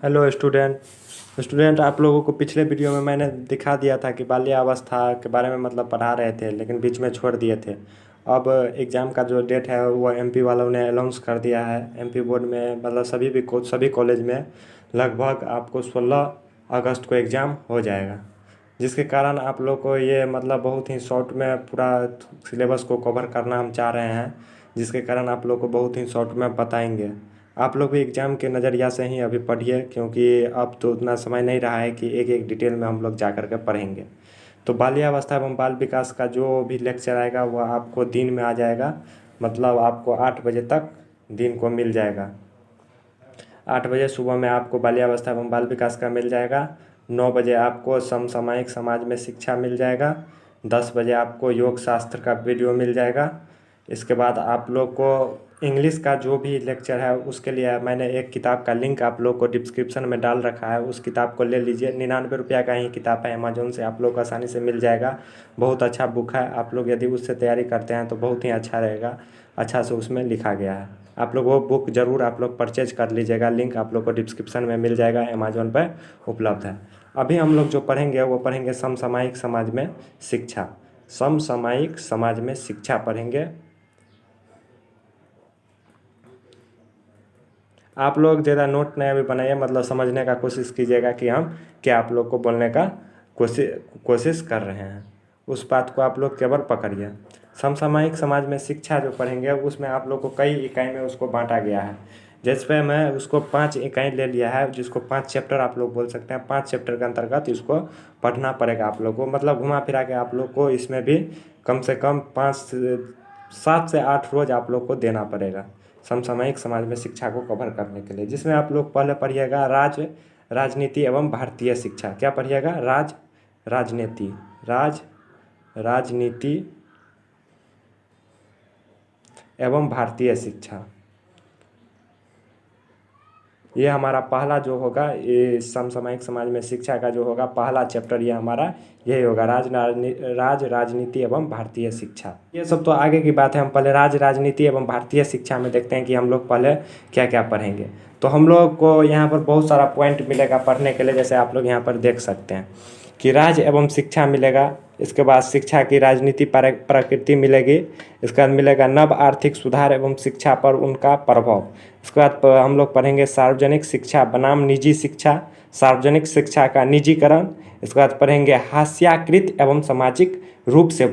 Hello student आप लोगों को पिछले वीडियो में मैंने दिखा दिया था कि बाल्यावस्था के बारे में मतलब पढ़ा रहे थे, लेकिन बीच में छोड़ दिए थे। अब एग्ज़ाम का जो डेट है वो एमपी वालों ने अनाउंस कर दिया है। एमपी बोर्ड में मतलब सभी कॉलेज में लगभग आपको 16 अगस्त को एग्ज़ाम हो जाएगा, जिसके कारण आप लोग को ये मतलब बहुत ही शॉर्ट में पूरा सिलेबस को कवर करना हम चाह रहे हैं, जिसके कारण आप लोग को बहुत ही शॉर्ट में बताएंगे। आप लोग भी एग्ज़ाम के नज़रिया से ही अभी पढ़िए, क्योंकि अब तो उतना समय नहीं रहा है कि एक एक डिटेल में हम लोग जा कर के पढ़ेंगे। तो बाल्यावस्था एवं बाल विकास का जो भी लेक्चर आएगा वह आपको दिन में आ जाएगा, मतलब आपको 8 बजे तक दिन को मिल जाएगा। 8 बजे सुबह में आपको बाल्यावस्था एवं बाल विकास का मिल जाएगा। 9 बजे आपको समसामयिक समाज में शिक्षा मिल जाएगा। 10 बजे आपको योग शास्त्र का वीडियो मिल जाएगा। इसके बाद आप लोग को इंग्लिश का जो भी लेक्चर है उसके लिए मैंने एक किताब का लिंक आप लोग को डिस्क्रिप्शन में डाल रखा है, उस किताब को ले लीजिए। 99 रुपया का ही किताब है, अमेजोन से आप लोग को आसानी से मिल जाएगा। बहुत अच्छा बुक है, आप लोग यदि उससे तैयारी करते हैं तो बहुत ही अच्छा रहेगा। अच्छा से उसमें लिखा गया है। आप लोग वो बुक ज़रूर आप लोग परचेज कर लीजिएगा, लिंक आप लोग को डिस्क्रिप्शन में मिल जाएगा, अमेजोन पर उपलब्ध है। अभी हम लोग जो पढ़ेंगे वो पढ़ेंगे समसामयिक समाज में शिक्षा। समसामयिक समाज में शिक्षा पढ़ेंगे। आप लोग ज़्यादा नोट नहीं अभी बनाइए, मतलब समझने का कोशिश कीजिएगा कि हम क्या आप लोग को बोलने का कोशिश कर रहे हैं, उस बात को आप लोग केवल पकड़िए। समसामयिक समाज में शिक्षा जो पढ़ेंगे उसमें आप लोग को कई इकाई में उसको बांटा गया है। जैसे मैं उसको 5 इकाई ले लिया है, जिसको 5 चैप्टर आप लोग बोल सकते हैं। 5 चैप्टर के अंतर्गत इसको पढ़ना पड़ेगा आप लोग को, मतलब घुमा फिरा के आप लोग को इसमें भी कम से कम 7 से 8 रोज़ आप लोग को देना पड़ेगा समसामयिक समाज में शिक्षा को कवर करने के लिए। जिसमें आप लोग पहले पढ़िएगा राजनीति एवं भारतीय शिक्षा। क्या पढ़िएगा? राजनीति एवं भारतीय शिक्षा। ये हमारा पहला जो होगा, ये समसामयिक समाज में शिक्षा का जो होगा पहला चैप्टर, ये हमारा यही होगा, राजनीति एवं भारतीय शिक्षा। ये सब तो आगे की बात है, हम पहले राजनीति एवं भारतीय शिक्षा में देखते हैं कि हम लोग पहले क्या क्या पढ़ेंगे। तो हम लोग को यहाँ पर बहुत सारा पॉइंट मिलेगा पढ़ने के लिए, जैसे आप लोग यहाँ पर देख सकते हैं कि राज एवं शिक्षा मिलेगा। इसके बाद शिक्षा की राजनीति प्रकृति मिलेगी। इसके बाद मिलेगा नव आर्थिक सुधार एवं शिक्षा पर उनका प्रभाव। इसके बाद हम लोग पढ़ेंगे सार्वजनिक शिक्षा बनाम निजी शिक्षा, सार्वजनिक शिक्षा का निजीकरण। इसके बाद पढ़ेंगे हास्याकृत एवं सामाजिक रूप से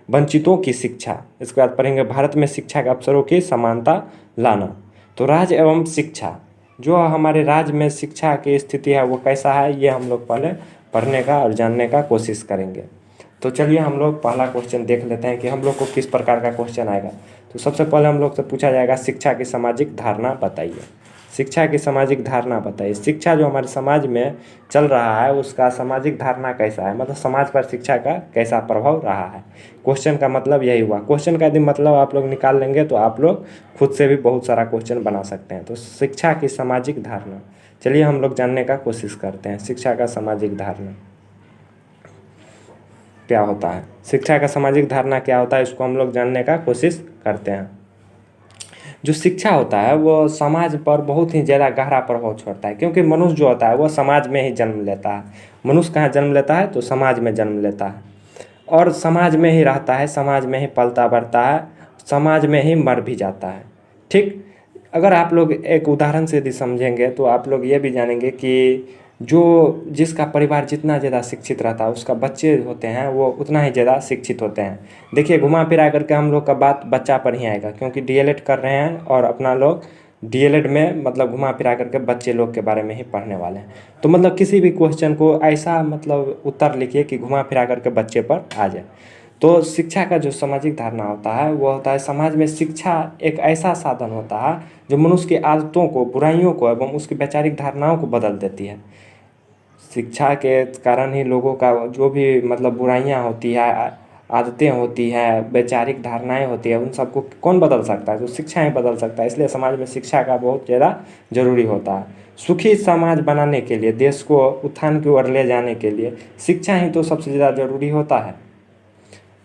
वंचितों की शिक्षा। इसके बाद पढ़ेंगे भारत में शिक्षा के अवसरों की समानता लाना। तो राज एवं शिक्षा, जो हमारे राज्य में शिक्षा की स्थिति है वो कैसा है, ये हम लोग पहले पढ़ने का और जानने का कोशिश करेंगे। तो चलिए हम लोग पहला क्वेश्चन देख लेते हैं कि हम लोग को किस प्रकार का क्वेश्चन आएगा। तो सबसे पहले हम लोग से पूछा जाएगा शिक्षा की सामाजिक धारणा बताइए। शिक्षा की सामाजिक धारणा बताइए। शिक्षा जो हमारे समाज में चल रहा है उसका सामाजिक धारणा कैसा है, मतलब समाज पर शिक्षा का कैसा प्रभाव रहा है। क्वेश्चन का मतलब यही हुआ। क्वेश्चन का यदि मतलब आप लोग निकाल लेंगे तो आप लोग खुद से भी बहुत सारा क्वेश्चन बना सकते हैं। तो शिक्षा की सामाजिक धारणा, चलिए हम लोग जानने का कोशिश करते हैं। शिक्षा का सामाजिक धारणा क्या होता है, शिक्षा का सामाजिक धारणा क्या होता है, इसको हम लोग जानने का कोशिश करते हैं। जो शिक्षा होता है वो समाज पर बहुत ही ज़्यादा गहरा प्रभाव छोड़ता है, क्योंकि मनुष्य जो होता है वो समाज में ही जन्म लेता है। मनुष्य कहाँ जन्म लेता है? तो समाज में जन्म लेता है, और समाज में ही रहता है, समाज में ही पलता बढ़ता है, समाज में ही मर भी जाता है। ठीक, अगर आप लोग एक उदाहरण से यदि समझेंगे तो आप लोग ये भी जानेंगे कि जिसका परिवार जितना ज़्यादा शिक्षित रहता है उसका बच्चे होते हैं वो उतना ही ज़्यादा शिक्षित होते हैं। देखिए घुमा फिरा करके हम लोग का बात बच्चा पर ही आएगा, क्योंकि डीएलएड कर रहे हैं और अपना लोग डीएलएड में मतलब घुमा फिरा करके बच्चे लोग के बारे में ही पढ़ने वाले हैं। तो मतलब किसी भी क्वेश्चन को ऐसा मतलब उत्तर लिखिए कि घुमा फिरा करके बच्चे पर आ जाए। तो शिक्षा का जो सामाजिक धारणा होता है वो होता है समाज में शिक्षा एक ऐसा साधन होता है जो मनुष्य की आदतों को, बुराइयों को एवं उसकी वैचारिक धारणाओं को बदल देती है। शिक्षा के कारण ही लोगों का जो भी मतलब बुराइयां होती है, आदतें होती है, वैचारिक धारणाएं होती है, उन सबको कौन बदल सकता है? तो शिक्षा ही बदल सकता है। इसलिए समाज में शिक्षा का बहुत ज़्यादा जरूरी होता है। सुखी समाज बनाने के लिए, देश को उत्थान की ओर ले जाने के लिए शिक्षा ही तो सबसे ज़्यादा जरूरी होता है।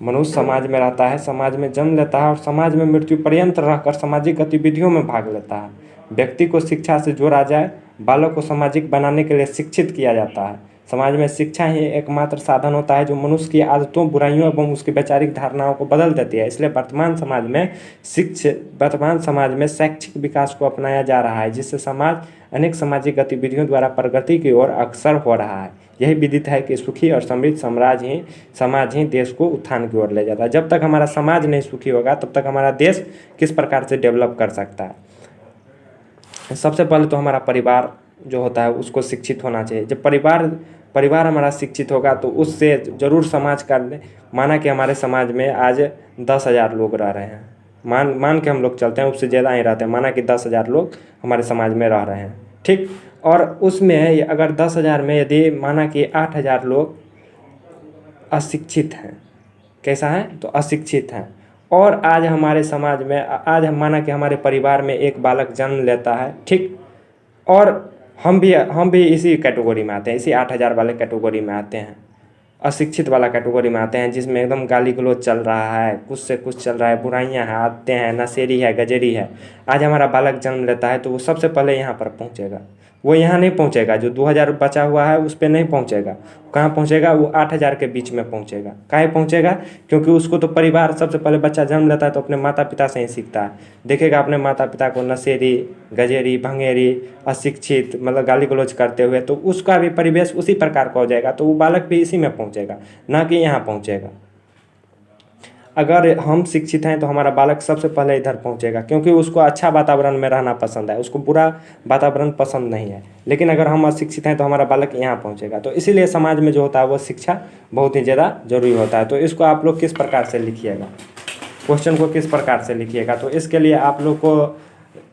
मनुष्य समाज में रहता है, समाज में जन्म लेता है और समाज में मृत्यु पर्यंत रहकर सामाजिक गतिविधियों में भाग लेता है। व्यक्ति को शिक्षा से जोड़ा जाए बालक को सामाजिक बनाने के लिए शिक्षित किया जाता है। समाज में शिक्षा ही एकमात्र साधन होता है जो मनुष्य की आदतों, बुराइयों एवं उसकी वैचारिक धारणाओं को बदल देती है। इसलिए वर्तमान समाज में शैक्षिक विकास को अपनाया जा रहा है, जिससे समाज अनेक सामाजिक गतिविधियों द्वारा प्रगति की ओर अग्रसर हो रहा है। यही विदित है कि सुखी और समृद्ध समाज ही देश को उत्थान की ओर ले जाता है। जब तक हमारा समाज नहीं सुखी होगा तब तक हमारा देश किस प्रकार से डेवलप कर सकता है। सबसे पहले तो हमारा परिवार जो होता है उसको शिक्षित होना चाहिए। जब परिवार हमारा शिक्षित होगा तो उससे ज़रूर समाज का, माना कि हमारे समाज में आज 10,000 लोग रह रहे हैं, मान के हम लोग चलते हैं, उससे ज़्यादा ही रहते हैं, माना कि 10,000 लोग हमारे समाज में रह रहे हैं, ठीक। और उसमें अगर 10,000 में यदि माना कि 8,000 लोग अशिक्षित हैं, कैसा है तो अशिक्षित हैं, और आज हमारे समाज में आज हम माना कि हमारे परिवार में एक बालक जन्म लेता है, ठीक, और हम भी इसी कैटेगरी में आते हैं, इसी 8,000 वाले कैटेगरी में आते हैं, अशिक्षित वाला कैटेगरी में आते हैं, जिसमें एकदम गाली गलौज चल रहा है, कुछ से कुछ चल रहा है, बुराइयां हैं, आते हैं, नशेड़ी है, गजेड़ी है। आज हमारा बालक जन्म लेता है तो वो सबसे पहले यहाँ पर पहुँचेगा। वो यहाँ नहीं पहुँचेगा, जो 2,000 बचा हुआ है उस पर नहीं पहुँचेगा। कहाँ पहुँचेगा? वो 8,000 के बीच में पहुँचेगा। काहे पहुँचेगा? क्योंकि उसको तो परिवार, सबसे पहले बच्चा जन्म लेता है तो अपने माता पिता से ही सीखता है। देखेगा अपने माता पिता को नशेड़ी, गजेड़ी, भंगेरी, अशिक्षित, मतलब गाली गलौज करते हुए, तो उसका भी परिवेश उसी प्रकार का हो जाएगा, तो वो बालक भी इसी में पहुँचेगा, ना कि यहाँ पहुँचेगा। अगर हम शिक्षित हैं तो हमारा बालक सबसे पहले इधर पहुंचेगा, क्योंकि उसको अच्छा वातावरण में रहना पसंद है, उसको बुरा वातावरण पसंद नहीं है। लेकिन अगर हम अशिक्षित हैं तो हमारा बालक यहाँ पहुंचेगा। तो इसीलिए समाज में जो होता है वो शिक्षा बहुत ही ज़्यादा जरूरी होता है। तो इसको आप लोग किस प्रकार से लिखिएगा, क्वेश्चन को किस प्रकार से लिखिएगा, तो इसके लिए आप लोग को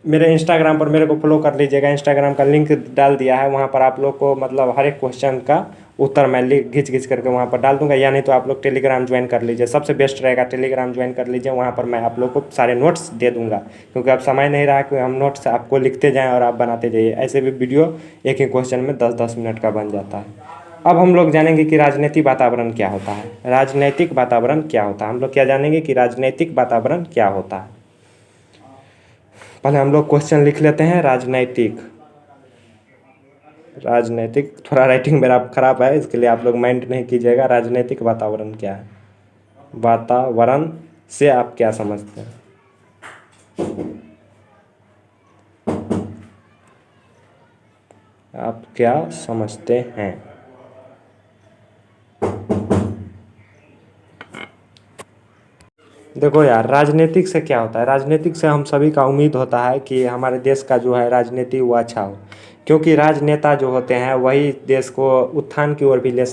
मेरे इंस्टाग्राम पर मेरे को फॉलो कर लीजिएगा। इंस्टाग्राम का लिंक डाल दिया है, वहाँ पर आप लोग को मतलब हर एक क्वेश्चन का उत्तर मैं घिच करके वहाँ पर डाल दूंगा। या नहीं तो आप लोग टेलीग्राम ज्वाइन कर लीजिए, सबसे बेस्ट रहेगा टेलीग्राम ज्वाइन कर लीजिए। वहाँ पर मैं आप लोग को सारे नोट्स दे दूंगा, क्योंकि अब समय नहीं रहा कि हम नोट्स आपको लिखते जाएँ और आप बनाते जाइए। ऐसे भी वीडियो एक ही क्वेश्चन में 10-10 मिनट का बन जाता है। अब हम लोग जानेंगे कि राजनीतिक वातावरण क्या होता है। राजनीतिक वातावरण क्या होता है, हम लोग क्या जानेंगे कि राजनीतिक वातावरण क्या होता है। पहले हम लोग क्वेश्चन लिख लेते हैं। राजनीतिक थोड़ा राइटिंग मेरा खराब है, इसके लिए आप लोग माइंड नहीं कीजिएगा। राजनीतिक वातावरण क्या है, वातावरण से आप क्या समझते हैं? आप क्या समझते हैं? देखो यार, राजनीतिक से क्या होता है, राजनीतिक से हम सभी का उम्मीद होता है कि हमारे देश का जो है राजनीति वो अच्छा हो, क्योंकि राजनेता जो होते हैं वही देश को उत्थान की ओर भी ले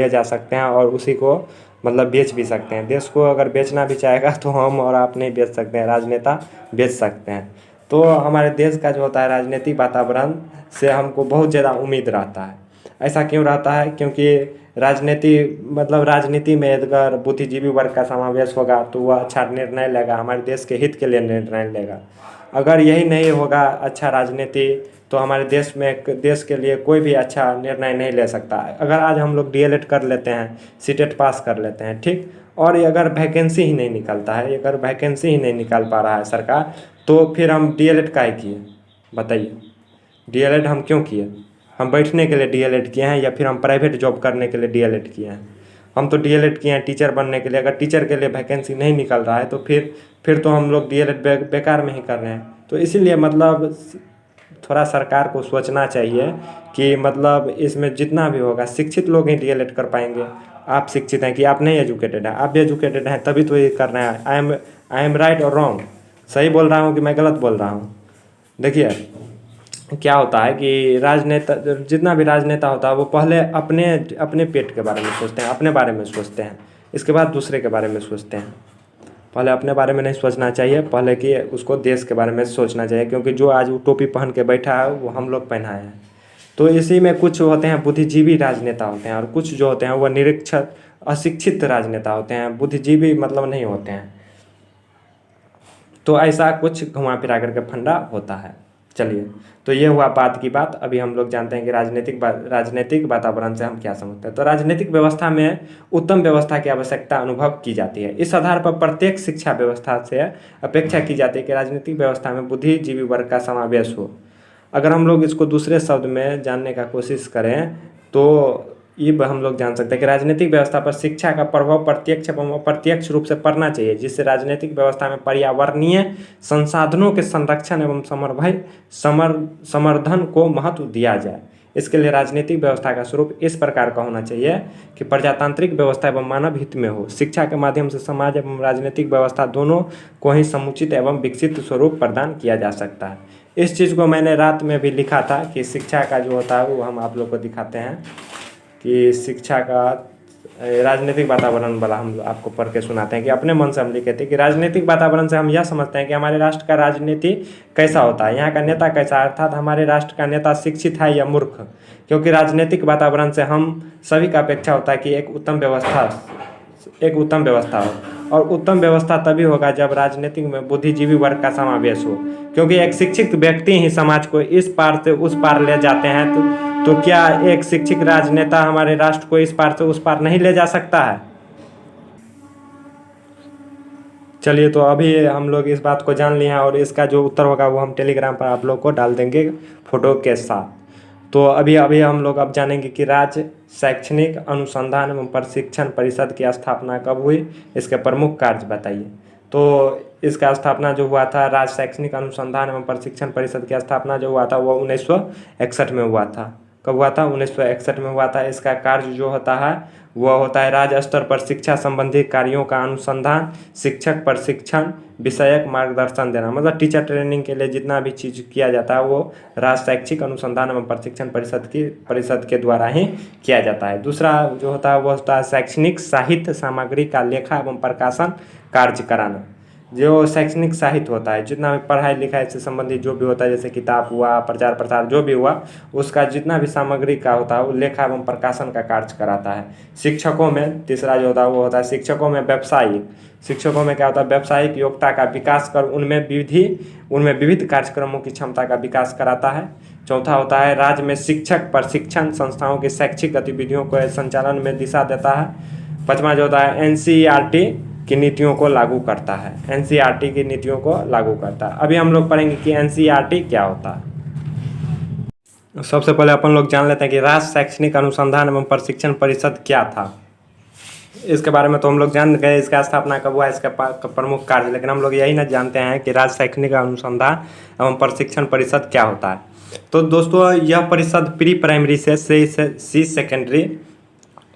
जा सकते हैं, और उसी को मतलब बेच भी सकते हैं। देश को अगर बेचना भी चाहेगा तो हम और आप नहीं बेच सकते हैं, राजनेता बेच सकते हैं। तो हमारे देश का जो होता है राजनीतिक वातावरण से हमको बहुत ज़्यादा उम्मीद रहता है। ऐसा क्यों रहता है? क्योंकि राजनीति में अगर बुद्धिजीवी वर्ग का समावेश होगा तो वह अच्छा निर्णय लेगा, हमारे देश के हित के लिए निर्णय लेगा। अगर यही नहीं होगा अच्छा राजनीति, तो हमारे देश के लिए कोई भी अच्छा निर्णय नहीं ले सकता। अगर आज हम लोग डीएलएड कर लेते हैं, सीटेट पास कर लेते हैं, ठीक, और अगर वैकेंसी ही नहीं निकलता है, अगर वैकेंसी ही नहीं निकाल पा रहा है सरकार, तो फिर हम डीएलएड काहे किए बताइए? डीएलएड हम क्यों किए? हम बैठने के लिए डीएलएड किए हैं या फिर हम प्राइवेट जॉब करने के लिए डीएलएड किए हैं? हम तो डीएलएड किए हैं टीचर बनने के लिए। अगर टीचर के लिए वैकेंसी नहीं निकल रहा है तो फिर तो हम लोग डीएलएड बेकार में ही कर रहे हैं। तो इसीलिए मतलब थोड़ा सरकार को सोचना चाहिए कि मतलब इसमें जितना भी होगा शिक्षित लोग ही डीएलएड कर पाएंगे। आप शिक्षित हैं कि आप नहीं एजुकेटेड हैं? आप भी एजुकेटेड हैं तभी तो ये कर रहे हैं। आई एम राइट और रॉन्ग? सही बोल रहा हूँ कि मैं गलत बोल रहा हूँ? देखिए क्या होता है कि राजनेता, जितना भी राजनेता होता है वो पहले अपने पेट के बारे में सोचते हैं, अपने बारे में सोचते हैं, इसके बाद दूसरे के बारे में सोचते हैं। पहले अपने बारे में नहीं सोचना चाहिए, पहले कि उसको देश के बारे में सोचना चाहिए, क्योंकि जो आज वो टोपी पहन के बैठा है वो हम लोग पहनाए हैं। तो इसी में कुछ होते हैं बुद्धिजीवी राजनेता होते हैं, और कुछ जो होते हैं वो निरक्षर अशिक्षित राजनेता होते हैं, बुद्धिजीवी मतलब नहीं होते हैं। तो ऐसा कुछ घुमा फिरा करके फंडा होता है। चलिए, तो ये हुआ बात की बात। अभी हम लोग जानते हैं कि राजनीतिक वातावरण से हम क्या समझते हैं। तो राजनीतिक व्यवस्था में उत्तम व्यवस्था की आवश्यकता अनुभव की जाती है। इस आधार पर प्रत्येक शिक्षा व्यवस्था से अपेक्षा की जाती है कि राजनीतिक व्यवस्था में बुद्धिजीवी वर्ग का समावेश हो। अगर हम लोग इसको दूसरे शब्द में जानने का कोशिश करें तो ये हम लोग जान सकते हैं कि राजनीतिक व्यवस्था पर शिक्षा का प्रभाव प्रत्यक्ष एवं अप्रत्यक्ष रूप से पड़ना चाहिए, जिससे राजनीतिक व्यवस्था में पर्यावरणीय संसाधनों के संरक्षण एवं समर्थन को महत्व दिया जाए। इसके लिए राजनीतिक व्यवस्था का स्वरूप इस प्रकार का होना चाहिए कि प्रजातांत्रिक व्यवस्था एवं मानव हित में हो। शिक्षा के माध्यम से समाज एवं राजनीतिक व्यवस्था दोनों को ही समुचित एवं विकसित स्वरूप प्रदान किया जा सकता है। इस चीज़ को मैंने रात में भी लिखा था कि शिक्षा का जो होता है वो हम आप लोग को दिखाते हैं कि शिक्षा का राजनीतिक वातावरण वाला हम आपको पढ़ के सुनाते हैं कि अपने मन से हम लिखे थे कि राजनीतिक वातावरण से हम यह समझते हैं कि हमारे राष्ट्र का राजनीति कैसा होता है, यहाँ का नेता कैसा है, अर्थात हमारे राष्ट्र का नेता शिक्षित है या मूर्ख। क्योंकि राजनीतिक वातावरण से हम सभी का अपेक्षा होता है कि एक उत्तम व्यवस्था हो, और उत्तम व्यवस्था तभी होगा जब राजनीतिक में बुद्धिजीवी वर्ग का समावेश हो। क्योंकि एक शिक्षित व्यक्ति ही समाज को इस पार से उस पार ले जाते हैं, तो क्या एक शिक्षित राजनेता हमारे राष्ट्र को इस पार से उस पार नहीं ले जा सकता है? चलिए, तो अभी हम लोग इस बात को जान लिए हैं और इसका जो उत्तर होगा वो हम टेलीग्राम पर आप लोग को डाल देंगे फोटो के साथ। तो अभी हम लोग अब जानेंगे कि राज्य शैक्षणिक अनुसंधान एवं प्रशिक्षण परिषद की स्थापना कब हुई, इसके प्रमुख कार्य बताइए। तो इसका स्थापना जो हुआ था, राज्य शैक्षणिक अनुसंधान एवं प्रशिक्षण परिषद की स्थापना जो हुआ था वो 1961 में हुआ था। कब हुआ था? 1961 में हुआ था। इसका कार्य जो होता है वह होता है राज्य स्तर पर शिक्षा संबंधी कार्यों का अनुसंधान, शिक्षक प्रशिक्षण, विषयक मार्गदर्शन देना। मतलब टीचर ट्रेनिंग के लिए जितना भी चीज़ किया जाता है वो राज्य शैक्षिक अनुसंधान एवं प्रशिक्षण परिषद के द्वारा ही किया जाता है। दूसरा जो होता है वो होता है शैक्षणिक साहित्य सामग्री का लेखा एवं प्रकाशन कार्य कराना। जो शैक्षणिक साहित्य होता है, जितना भी पढ़ाई लिखाई से संबंधित जो भी होता है, जैसे किताब हुआ, प्रचार प्रसार जो भी हुआ, उसका जितना भी सामग्री का होता है वो लेखा एवं प्रकाशन का कार्य कराता है। शिक्षकों में तीसरा जो होता है वो होता है शिक्षकों में क्या होता है? व्यावसायिक योग्यता का विकास कर उनमें विविध कार्यक्रमों की क्षमता का विकास कराता है। चौथा होता है राज्य में शिक्षक प्रशिक्षण संस्थाओं की शैक्षिक गतिविधियों को संचालन में दिशा देता है। पांचवा जो होता है एनसीईआरटी की नीतियों को लागू करता है। एनसीईआरटी की नीतियों को लागू करता है। अभी हम लोग पढ़ेंगे कि एनसीईआरटी क्या होता है। सबसे पहले अपन लोग जान लेते हैं कि राज्य शैक्षणिक अनुसंधान एवं प्रशिक्षण परिषद क्या था। इसके बारे में तो हम लोग जान गए, इसका स्थापना कब हुआ, इसका प्रमुख कार्य, लेकिन हम लोग यही ना जानते हैं कि राज्य शैक्षणिक अनुसंधान एवं प्रशिक्षण परिषद क्या होता है। तो दोस्तों, यह परिषद प्री प्राइमरी से सी सेकेंडरी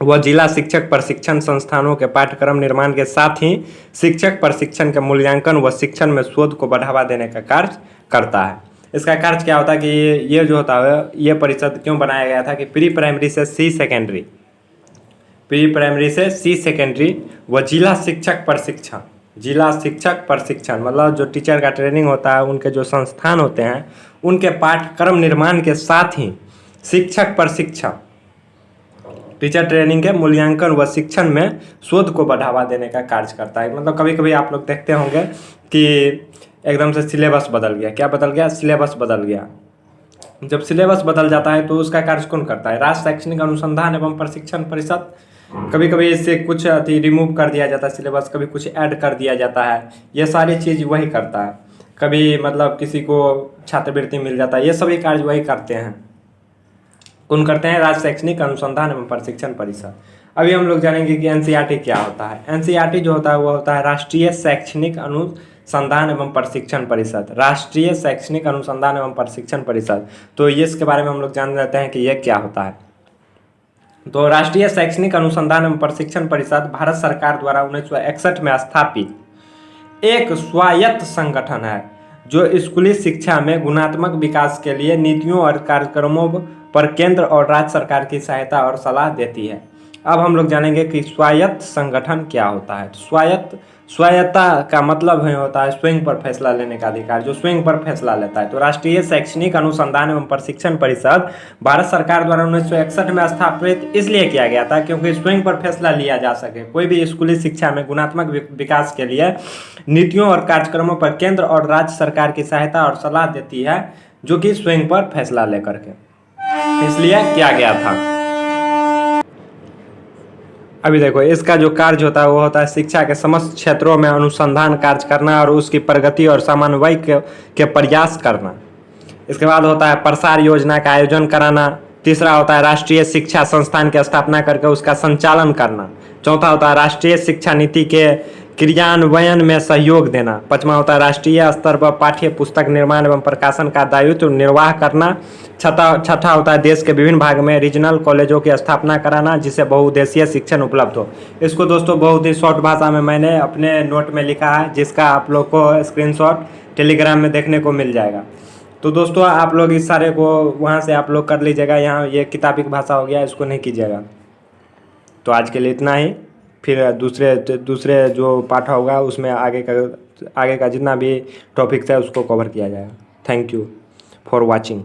व जिला शिक्षक प्रशिक्षण संस्थानों के पाठ्यक्रम निर्माण के साथ ही शिक्षक प्रशिक्षण के मूल्यांकन व शिक्षण में शोध को बढ़ावा देने का कार्य करता है। इसका कार्य क्या होता है कि ये जो होता है, ये परिषद क्यों बनाया गया था कि प्री प्राइमरी से सी सेकेंडरी व जिला शिक्षक प्रशिक्षण मतलब जो टीचर का ट्रेनिंग होता है, उनके जो संस्थान होते हैं, उनके पाठ्यक्रम निर्माण के साथ ही शिक्षक प्रशिक्षण टीचर ट्रेनिंग के मूल्यांकन व शिक्षण में शोध को बढ़ावा देने का कार्य करता है। मतलब कभी कभी आप लोग देखते होंगे कि एकदम से सिलेबस बदल गया। क्या बदल गया? सिलेबस बदल गया। जब सिलेबस बदल जाता है तो उसका कार्य कौन करता है? राज्य शैक्षणिक अनुसंधान एवं प्रशिक्षण परिषद। कभी कभी इससे कुछ रिमूव कर दिया जाता है सिलेबस, कभी कुछ ऐड कर दिया जाता है। ये सारी चीज़ वही करता है। कभी मतलब किसी को छात्रवृत्ति मिल जाता है, ये सभी कार्य वही करते हैं। कौन करते हैं? राज्य शैक्षणिक अनुसंधान एवं प्रशिक्षण परिषद। अभी हम लोग जानेंगे कि एनसीईआरटी क्या होता है। एनसीईआरटी जो होता है वो होता है राष्ट्रीय शैक्षणिक अनुसंधान एवं प्रशिक्षण परिषद। राष्ट्रीय शैक्षणिक अनुसंधान एवं प्रशिक्षण परिषद, तो ये इसके बारे में हम लोग जान लेते हैं कि ये क्या होता है। तो राष्ट्रीय शैक्षणिक अनुसंधान एवं प्रशिक्षण परिषद भारत सरकार द्वारा 1961 में स्थापित एक स्वायत्त संगठन है जो स्कूली शिक्षा में गुणात्मक विकास के लिए नीतियों और कार्यक्रमों पर केंद्र और राज्य सरकार की सहायता और सलाह देती है। अब हम लोग जानेंगे कि स्वायत्त संगठन क्या होता है। स्वायत्ता का मतलब होता है स्वयं पर फैसला लेने का अधिकार, जो स्वयं पर फैसला लेता है। तो राष्ट्रीय शैक्षणिक अनुसंधान एवं प्रशिक्षण परिषद भारत सरकार द्वारा 1961 में स्थापित इसलिए किया गया था क्योंकि स्वयं पर फैसला लिया जा सके। कोई भी स्कूली शिक्षा में गुणात्मक विकास के लिए नीतियों और कार्यक्रमों पर केंद्र और राज्य सरकार की सहायता और सलाह देती है, जो कि स्वयं पर फैसला लेकर के इसलिए किया गया था। अभी देखो, इसका जो कार्य होता है वो होता है शिक्षा के समस्त क्षेत्रों में अनुसंधान कार्य करना और उसकी प्रगति और समन्वय के प्रयास करना। इसके बाद होता है प्रसार योजना का आयोजन कराना। तीसरा होता है राष्ट्रीय शिक्षा संस्थान की स्थापना करके उसका संचालन करना। चौथा होता है राष्ट्रीय शिक्षा नीति के क्रियान्वयन में सहयोग देना। पांचवा होता है राष्ट्रीय स्तर पर पाठ्य पुस्तक निर्माण एवं प्रकाशन का दायित्व निर्वाह करना। छठा होता है देश के विभिन्न भाग में रीजनल कॉलेजों की स्थापना कराना जिससे बहुउद्देशीय शिक्षण उपलब्ध हो। इसको दोस्तों बहुत ही शॉर्ट भाषा में मैंने अपने नोट में लिखा है, जिसका आप लोग को स्क्रीनशॉट टेलीग्राम में देखने को मिल जाएगा। तो दोस्तों आप लोग इस सारे को वहाँ से आप लोग कर लीजिएगा, यहाँ ये किताबिक भाषा हो गया, इसको नहीं कीजिएगा। तो आज के लिए इतना ही, फिर दूसरे जो पाठ होगा उसमें आगे का जितना भी टॉपिक्स है उसको कवर किया जाएगा। Thank you for watching.